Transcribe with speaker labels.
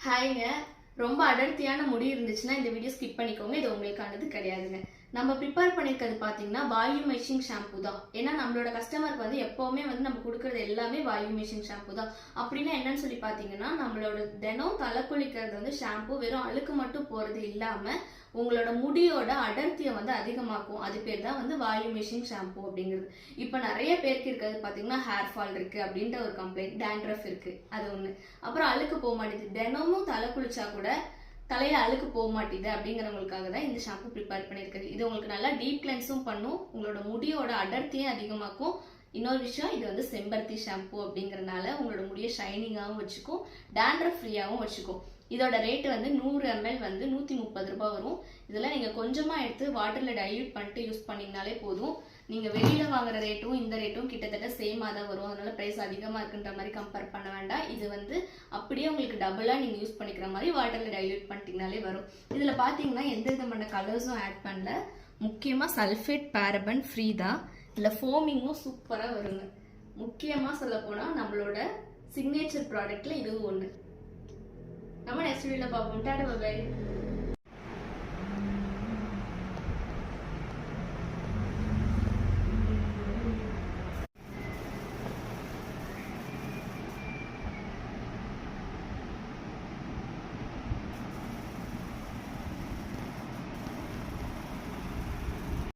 Speaker 1: ஹாய்ங்க. ரொம்ப அடர்த்தியான முடி இருந்துச்சுன்னா இந்த வீடியோ ஸ்கிப் பண்ணிக்கோங்க. இது உங்களுக்கானது கிடையாதுங்க. நம்ம ப்ரிப்பேர் பண்ணியிருக்கிறது பார்த்தீங்கன்னா வால்யூம் மெஷிங் ஷாம்பு தான். ஏன்னா நம்மளோட கஸ்டமருக்கு வந்து எப்போவுமே வந்து நம்ம கொடுக்குறது எல்லாமே வால்யூம் மெஷிங் ஷாம்பு தான். அப்படின்னா என்னன்னு சொல்லி பார்த்தீங்கன்னா நம்மளோட தினம் தலை குளிக்கிறது வந்து ஷாம்பு வெறும் அழுக்கு மட்டும் போகிறது இல்லாமல் உங்களோட முடியோட அடர்த்தியை வந்து அதிகமாக்கும். அது பேர் தான் வந்து வால்யூம் மெஷிங் ஷாம்பு அப்படிங்கிறது. இப்போ நிறைய பேருக்கு இருக்கிறது பார்த்தீங்கன்னா ஹேர் ஃபால் இருக்குது அப்படின்ற ஒரு கம்ப்ளைண்ட், டேண்ட்ரஃப் இருக்குது, அது ஒன்று. அப்புறம் அழுக்கு போக மாட்டேங்குது, தினமும் தலை குளிச்சா கூட தலையில அழுக்கு போக மாட்டேது அப்படிங்கிறவங்களுக்காக தான் இந்த ஷாம்பு ப்ரிப்பேர் பண்ணியிருக்குது. இது உங்களுக்கு நல்லா டீப் கிளென்ஸும் பண்ணும், உங்களோட முடியோட அடர்த்தியும் அதிகமாக்கும். இன்னொரு விஷயம், இது வந்து செம்பருத்தி ஷாம்பு அப்படிங்கிறனால உங்களோட முடியை ஷைனிங்காகவும் வச்சுக்கும், டேண்ட்ரஃப் ஃப்ரீயாகவும் வச்சுக்கும். இதோட ரேட்டு வந்து 100 ml வந்து 130 ரூபாய் வரும். இதெல்லாம் நீங்கள் கொஞ்சமாக எடுத்து வாட்டரில் டைல்யூட் பண்ணிட்டு யூஸ் பண்ணிங்கனாலே போதும். நீங்கள் வெளியில் வாங்குற ரேட்டும் இந்த ரேட்டும் கிட்டத்தட்ட சேமாக தான் வரும். அதனால ப்ரைஸ் அதிகமாக இருக்குன்ற மாதிரி கம்பேர் பண்ண வேண்டாம். இது வந்து அப்படியே உங்களுக்கு டபுளாக நீங்கள் யூஸ் பண்ணிக்கிற மாதிரி வாட்டரில் டைல்யூட் பண்ணிட்டீங்கனாலே வரும். இதில் பார்த்தீங்கன்னா எந்த விதமான கலர்ஸும் ஆட் பண்ணல. முக்கியமாக சல்ஃபேட் பேரபன் ஃப்ரீ தான். இதில் ஃபோமிங்கும் சூப்பராக வருங்க. முக்கியமாக சொல்ல போனால் நம்மளோட சிக்னேச்சர் ப்ராடக்ட்ல இதுவும் ஒன்று. நம்ம நெக்ஸ்ட் வீடியோல பார்ப்போம். Tata bye.